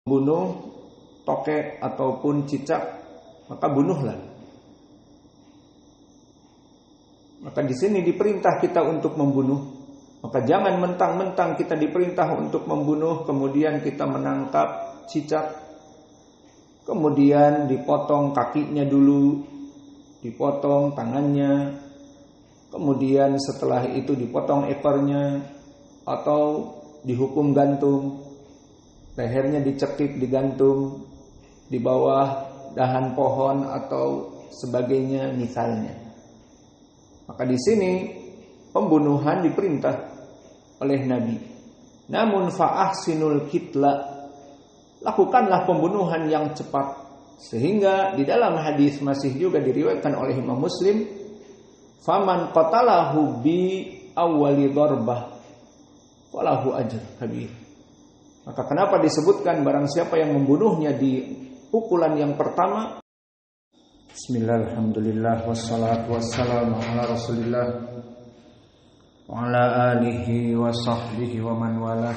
bunuh tokek ataupun cicak, maka bunuhlah. Maka di sini diperintah kita untuk membunuh. Maka jangan mentang-mentang kita diperintah untuk membunuh, kemudian kita menangkap cicak, kemudian dipotong kakinya dulu, dipotong tangannya, kemudian setelah itu dipotong ekornya, atau dihukum gantung, lehernya dicekik digantung di bawah dahan pohon atau sebagainya misalnya. Maka di sini pembunuhan diperintah oleh Nabi. Namun fa'ahsinul kitla, lakukanlah pembunuhan yang cepat. Sehingga di dalam hadis masih juga diriwayatkan oleh Imam Muslim, faman qatalahu bi awwali darbah falahu ajr kabir. Maka kenapa disebutkan barang siapa yang membunuhnya di pukulan yang pertama? Bismillah, alhamdulillah, wassalatu wassalamu ala rasulillah wa ala alihi wa sahbihi wa man walah.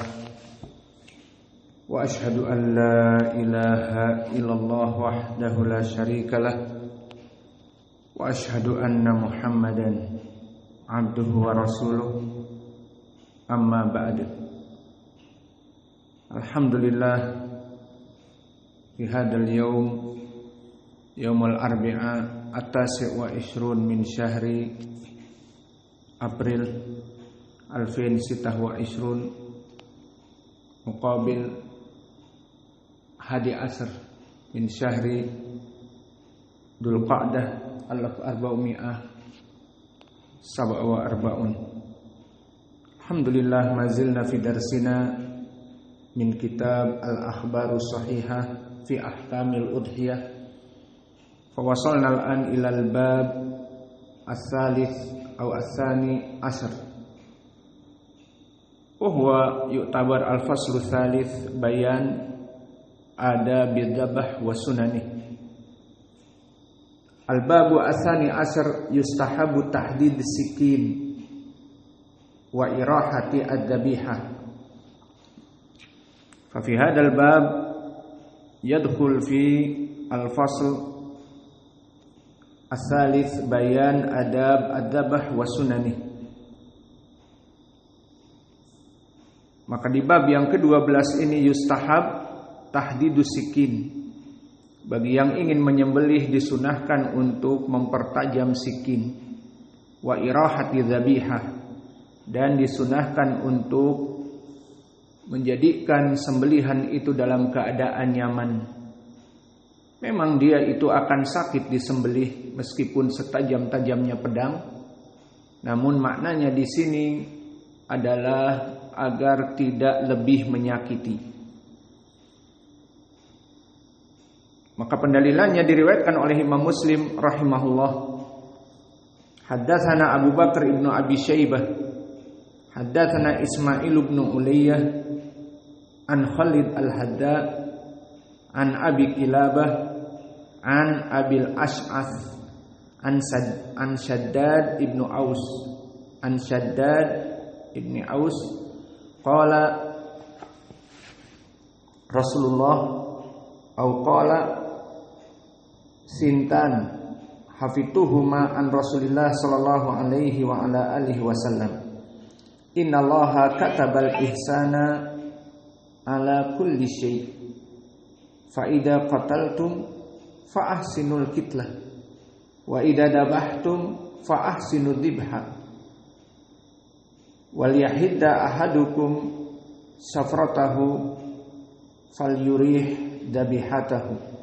Wa ashhadu an la ilaha illallah wahdahu la syarikalah wa ashhadu anna Muhammadan abduhu wa rasuluh. Amma ba'du. Alhamdulillah, fi hadzal yaum yaumul arbi'a at-tasi' wa ishrun min syahri April 2026 muqabil hadi asr min syahri Dzul Qa'dah 1447. Alhamdulillah, mazilna fi darsina min kitab al-akhbaru sahihah fi ahkamil udhiyah. Fawasalna al-an ilal bab as-salis atau as-sani asr. Huwa yu'tabar al-faslu tsalits bayan adabil dzabh wa sunanih. Al-babu as-sani asr yustahabu tahdid sikin wa irahati ad-dabihah. Fa fi hadzal bab yadkhul fi al-fasl as-salis bayan adab ad-dzabh wa sunanih. Maka di bab yang ke-12 ini yustahab tahdidus sikin. Bagi yang ingin menyembelih disunahkan untuk mempertajam sikin. Wa irahati dzabihah, dan disunahkan untuk menjadikan sembelihan itu dalam keadaan nyaman. Memang dia itu akan sakit disembelih meskipun setajam-tajamnya pedang. Namun maknanya di sini adalah agar tidak lebih menyakiti. Maka pendalilannya diriwayatkan oleh Imam Muslim rahimahullah. Haddatsana Abu Bakar ibnu Abi Syaibah, haddatsana Ismail ibnu Ulayyah an Khalid al-Hadda an Abi Kilabah an Abil Ash'ath an Shaddad ibnu Aus qala Rasulullah au qala sintan hafituhuma an Rasulillah sallallahu alaihi wa ala alihi wasallam. Innallaha katabal ihsana ala kulli syai'. Fa idza qataltum fa ahsinul kitlah wa idza dabahtum fa ahsinu dzibha. Wal yahidda ahadukum safratahu falyurih dabihatahu.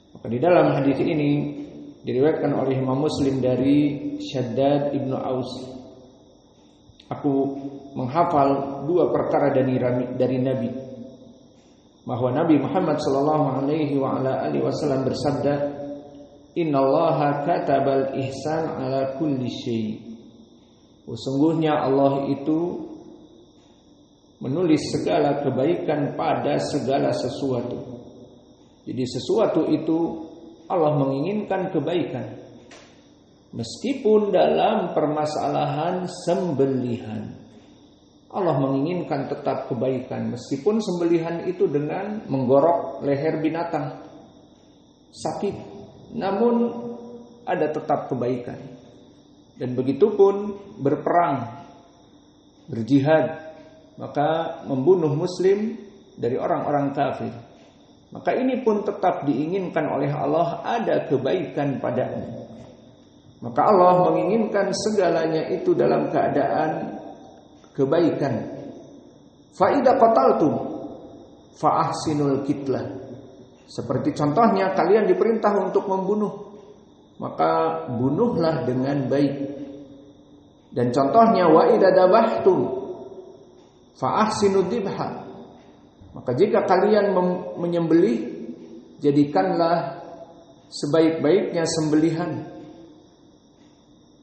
Maka di dalam hadis ini diriwayatkan oleh Imam Muslim dari Shaddad ibnu Aus. Aku menghafal dua perkara dari Nabi, bahwa Nabi Muhammad sallallahu alaihi wa ala alihi wasallam bersabda, "Innallaha katabal ihsan ala kulli syai'." Sesungguhnya Allah itu menulis segala kebaikan pada segala sesuatu. Jadi sesuatu itu Allah menginginkan kebaikan, meskipun dalam permasalahan sembelihan. Allah menginginkan tetap kebaikan, meskipun sembelihan itu dengan menggorok leher binatang sakit, namun ada tetap kebaikan. Dan begitupun berperang, berjihad, maka membunuh muslim dari orang-orang kafir, maka ini pun tetap diinginkan oleh Allah, ada kebaikan padanya. Maka Allah menginginkan segalanya itu dalam keadaan kebaikan. Fa idza qataltum fa ahsinul qitlah. Seperti contohnya kalian diperintah untuk membunuh, maka bunuhlah dengan baik. Dan contohnya wa idza dabahtum fa ahsinud dibha. Maka jika kalian menyembelih, jadikanlah sebaik-baiknya sembelihan.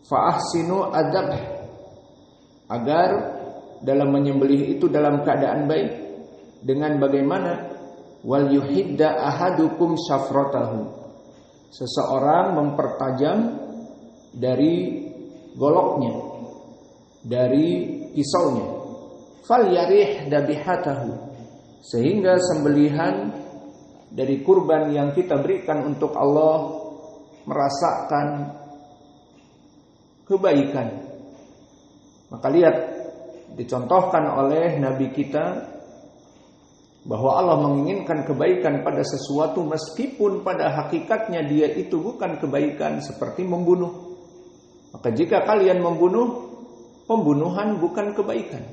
Fa ahsinu adab, agar dalam menyembelih itu dalam keadaan baik. Dengan bagaimana? Wal yuhidda ahadukum syafratahu. Seseorang mempertajam dari goloknya, dari pisaunya. Fal yarih dabihatahu. Sehingga sembelihan dari kurban yang kita berikan untuk Allah merasakan kebaikan. Maka lihat, dicontohkan oleh Nabi kita bahwa Allah menginginkan kebaikan pada sesuatu meskipun pada hakikatnya dia itu bukan kebaikan, seperti membunuh. Maka jika kalian membunuh, pembunuhan bukan kebaikan,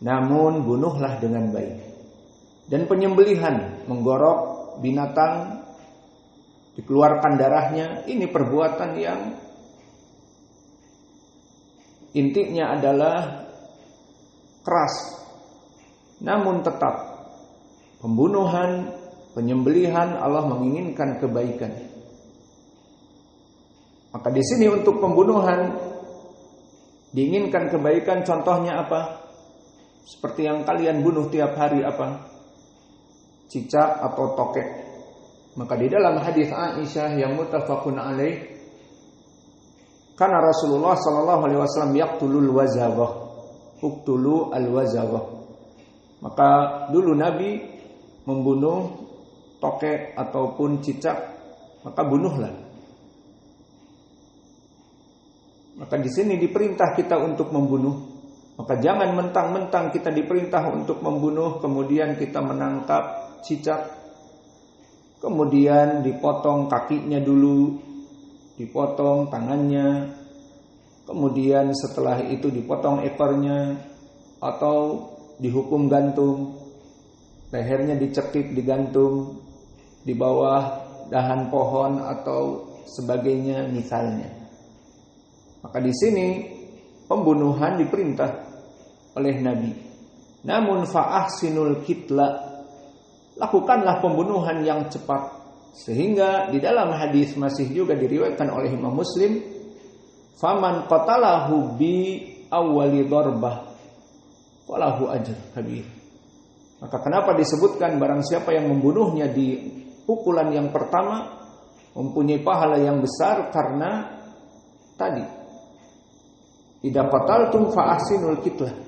namun bunuhlah dengan baik. Dan penyembelihan, menggorok binatang, dikeluarkan darahnya, ini perbuatan yang intinya adalah keras, namun tetap pembunuhan, penyembelihan Allah menginginkan kebaikan. Maka di sini untuk pembunuhan diinginkan kebaikan. Contohnya apa? Seperti yang kalian bunuh tiap hari, apa? Cicak atau tokek. Maka di dalam hadis Aisyah yang muttafaqun alaih, karena Rasulullah sallallahu alaihi wasallam yaqtulul wazagah, uqtulu al-wazagah. Maka dulu Nabi membunuh tokek ataupun cicak, maka bunuhlah. Maka di sini diperintah kita untuk membunuh. Maka jangan mentang-mentang kita diperintah untuk membunuh, kemudian kita menangkap cicak, kemudian dipotong kakinya dulu, dipotong tangannya, kemudian setelah itu dipotong ekornya, atau dihukum gantung, lehernya dicekik digantung di bawah dahan pohon atau sebagainya misalnya. Maka di sini pembunuhan diperintah oleh Nabi. Namun fa'ahsinul qitla, lakukanlah pembunuhan yang cepat. Sehingga di dalam hadis masih juga diriwayatkan oleh Imam Muslim, faman qatalahu bi awwali darbah falahu ajr kabir. Maka kenapa disebutkan barang siapa yang membunuhnya di pukulan yang pertama mempunyai pahala yang besar? Karena tadi idza qataltum fa ahsinul qitlah.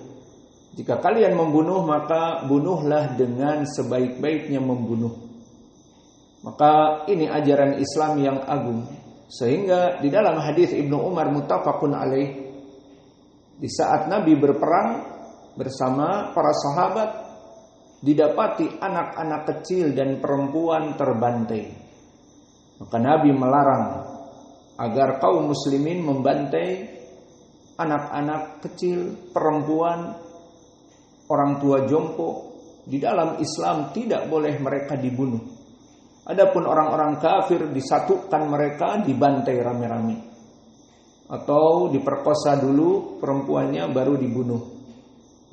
Jika kalian membunuh, maka bunuhlah dengan sebaik-baiknya membunuh. Maka ini ajaran Islam yang agung. Sehingga di dalam hadis Ibnu Umar muttafaqun alaih, di saat Nabi berperang bersama para sahabat, didapati anak-anak kecil dan perempuan terbantai. Maka Nabi melarang agar kaum muslimin membantai anak-anak kecil, perempuan, orang tua jompo. Di dalam Islam tidak boleh mereka dibunuh. Adapun orang-orang kafir disatukan mereka, dibantai rame-rame, atau diperkosa dulu perempuannya baru dibunuh.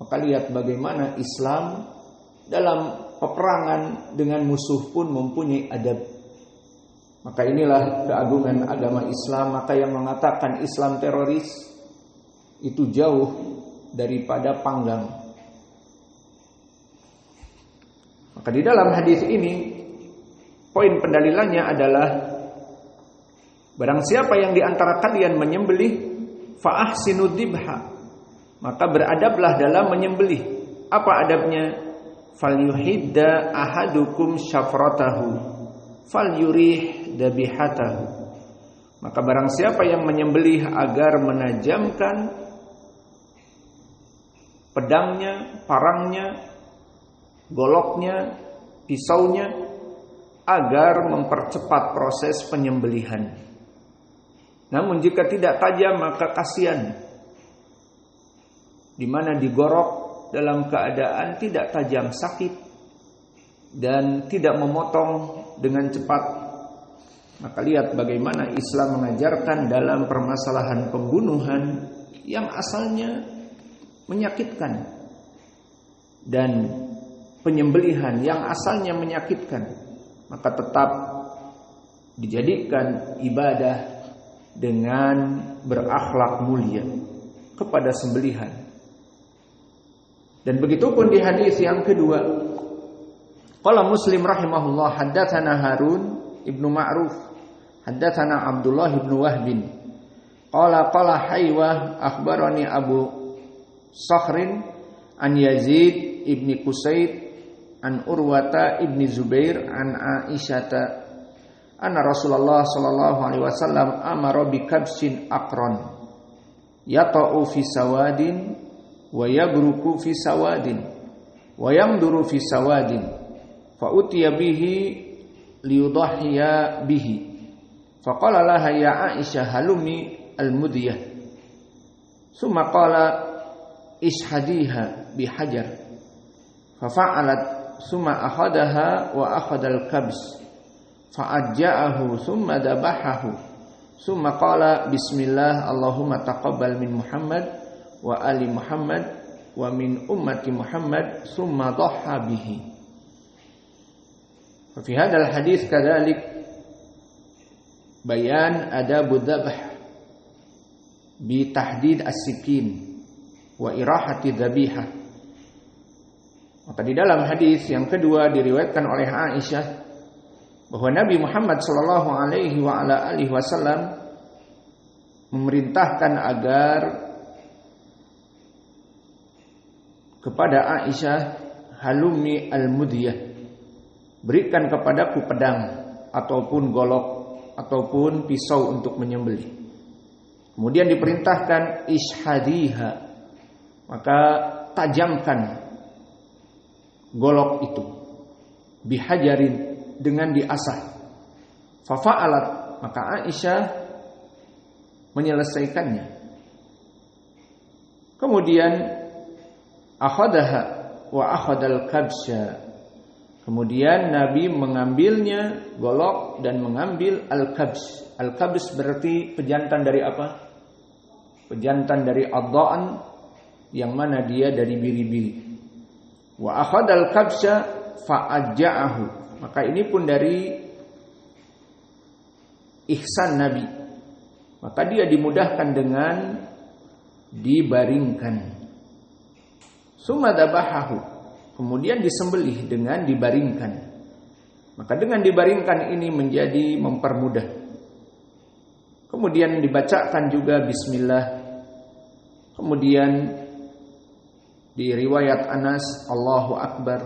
Maka lihat bagaimana Islam dalam peperangan dengan musuh pun mempunyai adab. Maka inilah keagungan agama Islam. Maka yang mengatakan Islam teroris itu jauh daripada panggang. Maka di dalam hadis ini poin pendalilannya adalah barang siapa yang di antara kalian menyembelih fa ahsinud dibha, maka beradablah dalam menyembelih. Apa adabnya? Falyuhidda ahadukum syafratahu falyurih dabihatahu. Maka barang siapa yang menyembelih agar menajamkan pedangnya, parangnya, goloknya, pisaunya, agar mempercepat proses penyembelihan. Namun jika tidak tajam maka kasihan, di mana digorok dalam keadaan tidak tajam, sakit, dan tidak memotong dengan cepat. Maka lihat bagaimana Islam mengajarkan dalam permasalahan pembunuhan yang asalnya menyakitkan dan penyembelihan yang asalnya menyakitkan, maka tetap dijadikan ibadah dengan berakhlak mulia kepada sembelihan. Dan begitu pun di hadis yang kedua, qala Muslim rahimahullah, haddatsana Harun ibnu Ma'ruf, haddatsana Abdullah ibnu Wahbin, qala Haywah akhbarani Abu Sakhrin an Yazid ibni Qusaid an Urwata ibni Zubair an Aisyata anna Rasulullah sallallahu alaihi wasallam amara bi kabsin aqran yata'u fi sawadin wa yabruku fi sawadin wa yamduru fi sawadin fa utiya bihi liyudahhiya bihi faqala laha ya Aisyah halumi al-mudiyah summa qala ishadiha bihajar fafa'alat summa akhadaha wa akhadal kabs fa'ajja'ahu summa dabahahu summa qala bismillah Allahumma taqabbal min Muhammad wa ali Muhammad wa min ummati Muhammad summa dhahha bihi. Fa fi hadzal hadits kadzalik bayan adabud dzabh bi tahdid as-sikin wa irahati dzabihah. Maka di dalam hadis yang kedua diriwayatkan oleh Aisyah bahwa Nabi Muhammad sallallahu alaihi wa ala alihi wasallam memerintahkan agar kepada Aisyah halumi al-mudiyah, berikan kepadaku pedang ataupun golok ataupun pisau untuk menyembelih. Kemudian diperintahkan ishadiha, maka tajamkan golok itu bihajarin, dengan diasah. Fafa'alat, maka Aisyah menyelesaikannya. Kemudian akhadaha wa akhadal kabsha, kemudian Nabi mengambilnya golok dan mengambil al-kabs. Al-kabs berarti pejantan dari apa? Pejantan dari ad-da'an, yang mana dia dari biri-biri. Wa akhadal kabsha fa'ajja'ahu, maka ini pun dari ihsan Nabi. Maka dia dimudahkan dengan dibaringkan. Summa dabahahu, kemudian disembelih dengan dibaringkan. Maka dengan dibaringkan ini menjadi mempermudah. Kemudian dibacakan juga bismillah. Kemudian di riwayat Anas Allahu Akbar.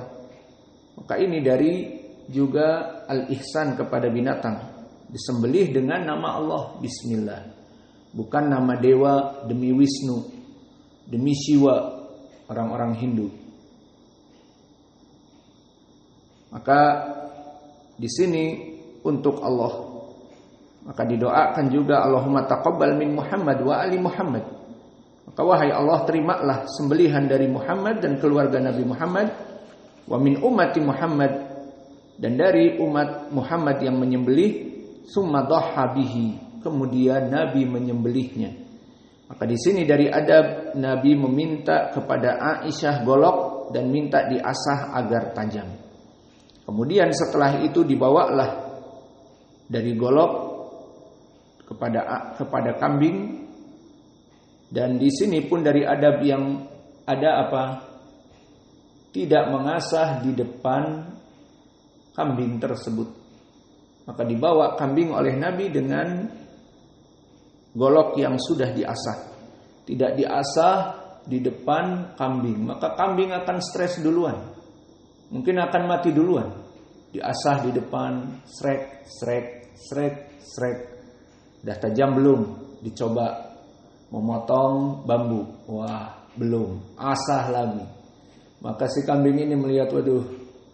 Maka ini dari juga al-ihsan kepada binatang, disembelih dengan nama Allah, bismillah, bukan nama dewa demi Wisnu, demi Siwa, orang-orang Hindu. Maka di sini untuk Allah, maka didoakan juga Allahumma taqabbal min Muhammad wa ali Muhammad. Maka wahai Allah, terimalah sembelihan dari Muhammad dan keluarga Nabi Muhammad, wa min ummati Muhammad, dan dari umat Muhammad yang menyembelih, summa dhahha bihi, kemudian Nabi menyembelihnya. Maka di sini dari adab Nabi meminta kepada Aisyah golok dan minta diasah agar tajam. Kemudian setelah itu dibawalah dari golok kepada kambing, dan di sini pun dari adab yang ada apa? Tidak mengasah di depan kambing tersebut. Maka dibawa kambing oleh Nabi dengan golok yang sudah diasah. Tidak diasah di depan kambing, maka kambing akan stres duluan. Mungkin akan mati duluan. Diasah di depan, srek. Dah tajam belum? Dicoba memotong bambu. Wah, belum. Asah lagi. Maka si kambing ini melihat, waduh,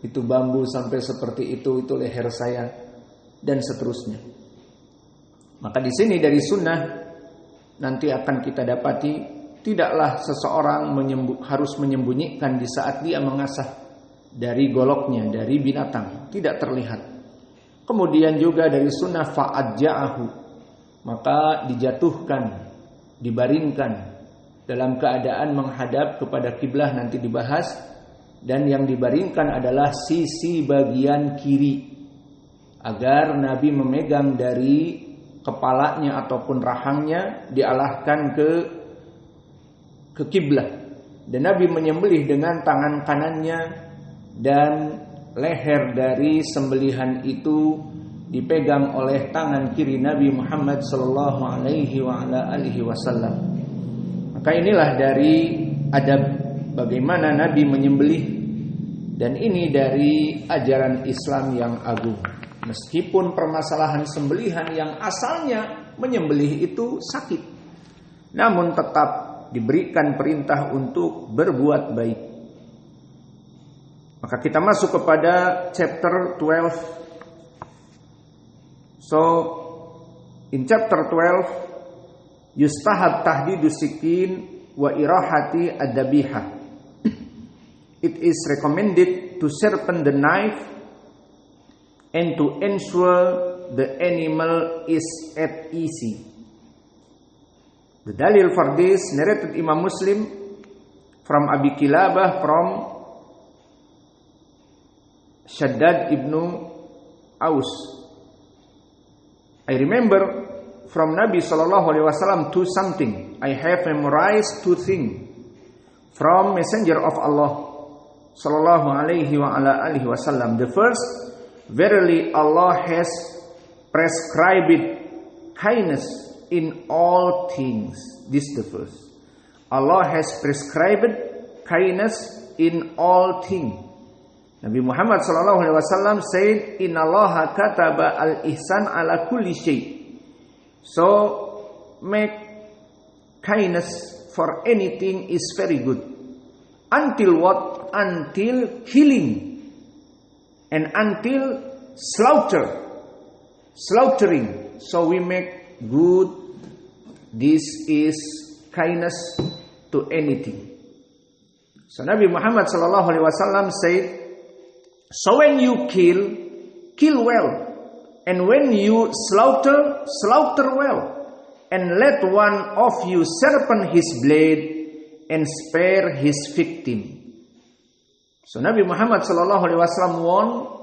itu bambu sampai seperti itu leher saya, dan seterusnya. Maka di sini dari sunnah nanti akan kita dapati, tidaklah seseorang harus menyembunyikan di saat dia mengasah dari goloknya, dari binatang, tidak terlihat. Kemudian juga dari sunnah fa'adja'ahu, maka dijatuhkan, dibaringkan dalam keadaan menghadap kepada kiblah, nanti dibahas. Dan yang dibaringkan adalah sisi bagian kiri, agar Nabi memegang dari kepalanya ataupun rahangnya dialahkan ke kiblah, dan Nabi menyembelih dengan tangan kanannya, dan leher dari sembelihan itu dipegang oleh tangan kiri Nabi Muhammad sallallahu alaihi wasallam. Maka inilah dari adab bagaimana Nabi menyembelih, dan ini dari ajaran Islam yang agung. Meskipun permasalahan sembelihan yang asalnya menyembelih itu sakit, namun tetap diberikan perintah untuk berbuat baik. Maka kita masuk kepada chapter 12. So, in chapter 12, yustahab tahdidu sikin wa irahati ad-dabihah. It is recommended to sharpen the knife and to ensure the animal is at easy. The dalil for this narrated Imam Muslim from Abi Kilabah from Shaddad ibn Aus. I remember from Nabi sallallahu alaihi wasallam to something. I have memorized two things from Messenger of Allah sallallahu alaihi wasallam. The first, verily Allah has prescribed kindness in all things. This is the first. Allah has prescribed kindness in all things. Nabi Muhammad sallallahu alaihi wasallam said, "Innallaha kataba al-ihsan ala kulli syai." So make kindness for anything is very good. Until what? Until killing. And until slaughtering. So we make good. This is kindness to anything. So Nabi Muhammad sallallahu alaihi wasallam said, so when you kill well, and when you slaughter well, and let one of you sharpen his blade and spare his victim. So Nabi Muhammad sallallahu alaihi wasallam warned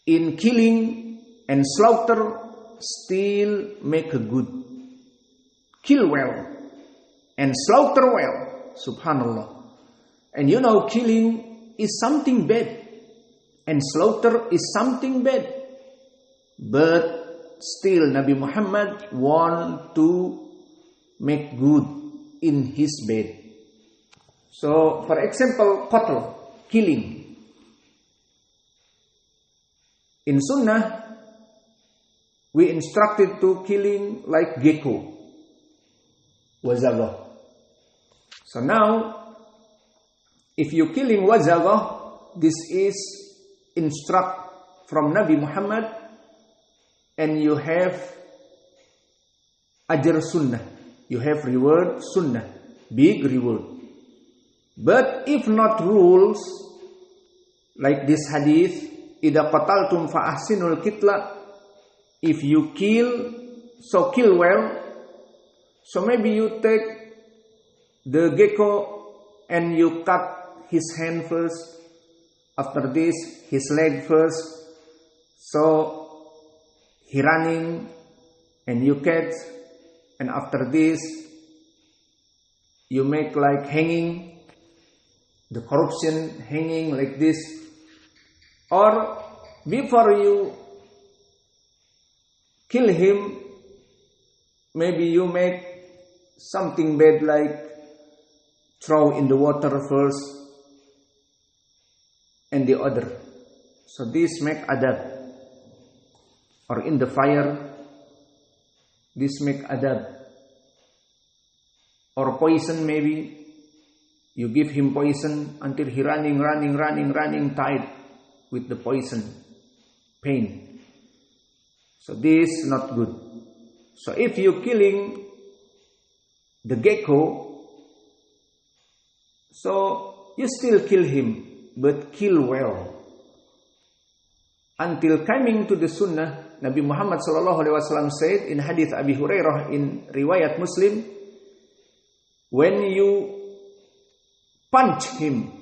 in killing and slaughter, still make a good. Kill well and slaughter well. Subhanallah. And you know, killing is something bad, and slaughter is something bad. But still Nabi Muhammad want to make good in his bed. So for example, qatl, killing. In Sunnah, we instructed to killing like gecko, wazagah. So now, if you killing wazagah, this is instruct from Nabi Muhammad, and you have ajr sunnah, you have reward sunnah, big reward. But if not rules, like this hadith, idza qataltum fa ahsinul qitla, if you kill, so kill well. So maybe you take the gecko and you cut his hand first, after this his leg first, so he running and you catch, and after this you make like hanging, the corruption hanging like this. Or before you kill him, maybe you make something bad like throw in the water first and the other. So this make adab. Or in the fire, this make adab. Or poison maybe, you give him poison until he running, tired with the poison, pain. So this not good. So if you killing the gecko, so you still kill him, but kill well. Until coming to the sunnah, Nabi Muhammad SAW said in hadith Abi Hurairah in riwayat Muslim, when you punch him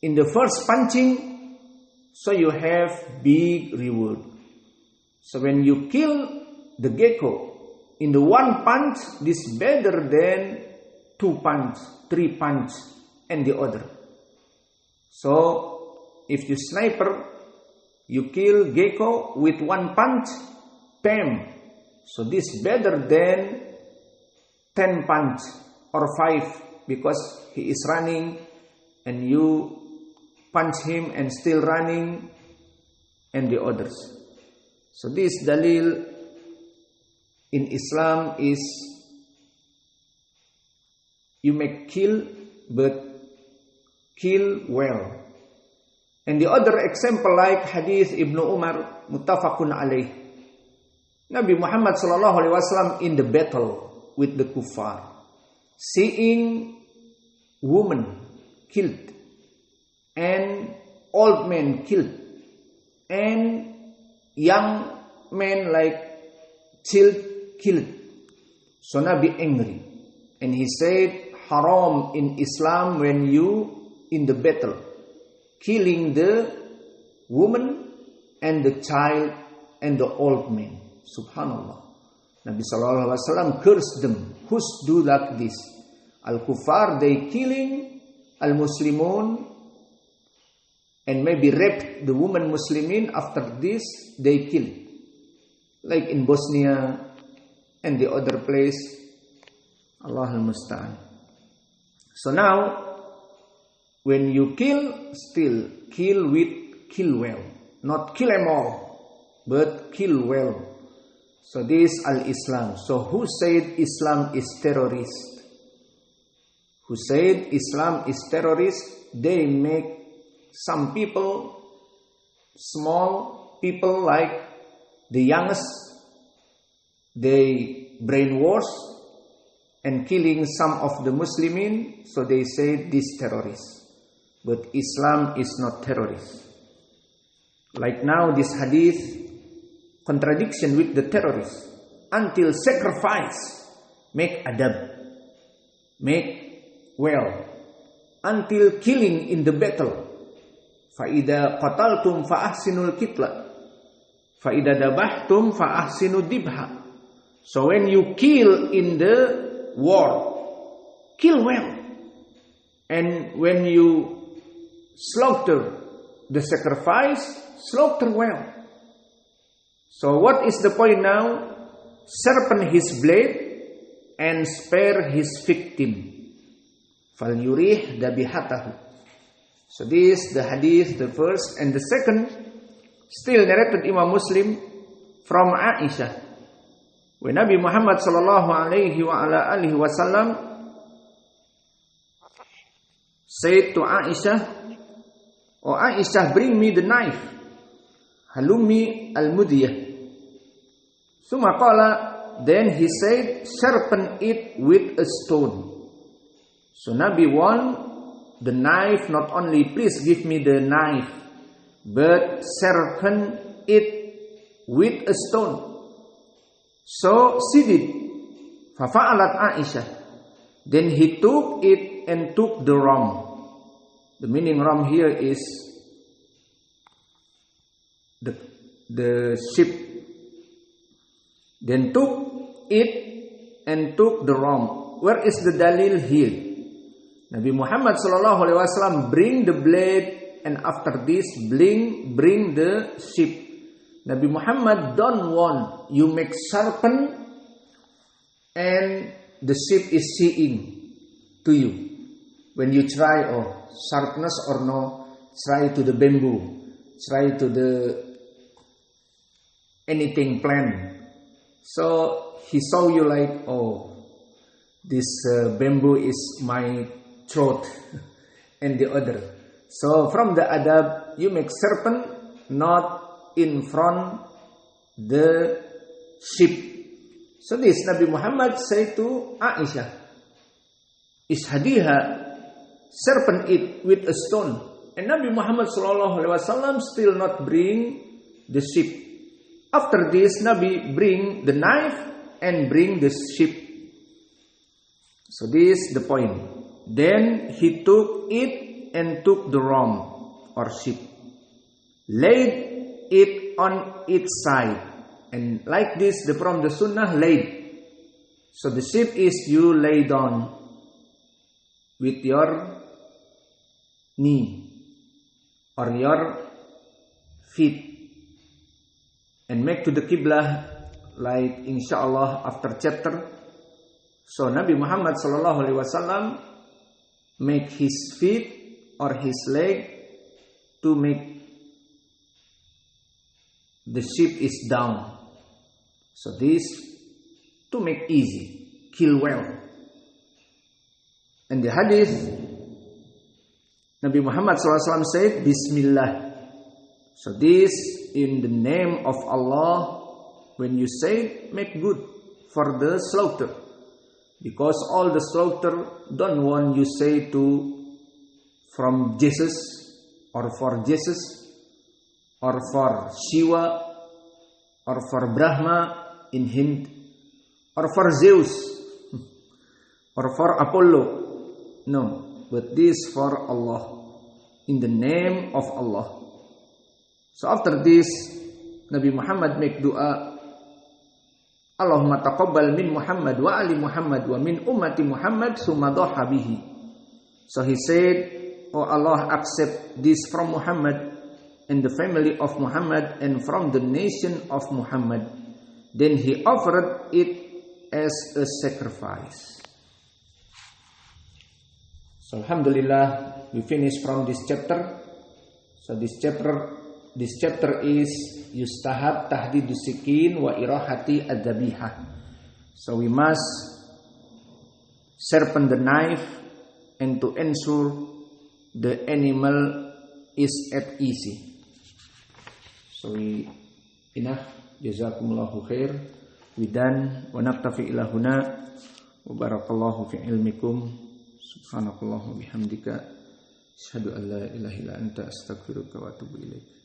in the first punching, so you have big reward. So when you kill the gecko in the one punch, this better than 2 punch, 3 punch, and the other. So if you sniper, you kill gecko with 1 punch, 10. So this better than 10 punch or 5, because he is running and you punch him and still running, and the others. So this dalil in Islam is you may kill, but kill well. And the other example like hadith Ibnu Umar muttafaqun alaih. Nabi Muhammad SAW in the battle with the kuffar, seeing woman killed and old man killed and young man like child killed. So Nabi angry and he said, haram in Islam when you in the battle killing the woman and the child and the old man. Subhanallah. Nabi sallallahu alaihi wasallam cursed them. Who do like this? Al-Kuffar, they killing Al-Muslimun and maybe rape the woman Muslimin. After this, they kill. Like in Bosnia and the other place. Allah al-Musta'an. So now, when you kill, still kill well. Not kill them all, but kill well. So this al-Islam. So who said Islam is terrorist? Who said Islam is terrorist? They make some people, small people like the youngest, they brainwash and killing some of the Muslimin. So they say this terrorist. But Islam is not terrorist. Like now this hadith, contradiction with the terrorists. Until sacrifice, make adab, make well. Until killing in the battle. فَإِذَا قَتَلْتُمْ فَأَحْسِنُوا الْقِتْلَةَ فَإِذَا دَبَحْتُمْ فَأَحْسِنُوا الذِّبْحَ. So when you kill in the war, kill well. And when you slaughter the sacrifice, slaughter well. So what is the point now? Sharpen his blade and spare his victim. فَلْيُرِيحْ دَبِحَتَهُ. So this the hadith, the first, and the second, still narrated Imam Muslim from Aisha. When Nabi Muhammad sallallahu alaihi wasallam said to Aisha, "Oh Aisha, bring me the knife. Halummi al-mudiyah." Summa qala, then he said, sharpen it with a stone. So Nabi want the knife, not only please give me the knife, but sharpen it with a stone. So she did. Fafa'alat Aisha. Then he took it and took the ram. The meaning ram here is the sheep. Then took it and took the ram. Where is the dalil here? Nabi Muhammad sallallahu alaihi wasallam bring the blade, and after this bring the sheep. Nabi Muhammad don't want you make sharpen and the sheep is seeing to you. When you try, sharpness or no, try to the bamboo, try to the anything plant. So he saw you like, this bamboo is my throat, and the other. So from the adab, you make serpent not in front the sheep. So this Nabi Muhammad said to Aisyah, ishadiha, serpent it with a stone. And Nabi Muhammad SAW still not bring the sheep. After this, Nabi bring the knife and bring the sheep. So this is the point. Then he took it and took the ram or sheep, laid it on its side, and like this from the sunnah laid. So the sheep is you lay down with your knee or your feet and make to the Qiblah, like inshallah after chapter. So Nabi Muhammad SAW make his feet or his leg to make the sheep is down. So this to make easy, kill well. And the hadith, Nabi Muhammad SAW said, Bismillah. So this in the name of Allah, when you say, make good for the slaughter. Because all the slaughter don't want you say to from Jesus or for Jesus or for Shiva or for Brahma in Hind or for Zeus or for Apollo. No, but this for Allah, in the name of Allah. So after this, Nabi Muhammad make dua, Allahumma taqabbal min Muhammad wa ali Muhammad wa min ummati Muhammad summa dhaha bihi. So he said, oh Allah, accept this from Muhammad and the family of Muhammad and from the nation of Muhammad. Then he offered it as a sacrifice. So alhamdulillah, we finish from this chapter. So this chapter is yustahab tahdidu sikin wa irahati adzabihah. So we must sharpen the knife and to ensure the animal is at easy. So we enough. Jazakumullahu khair. We done wa naktafi ila huna wa barakallahu fi ilmikum. Subhanakallahu bihamdika asyhadu an la ilaha illa anta astaghfiruka wa atubu ilaik.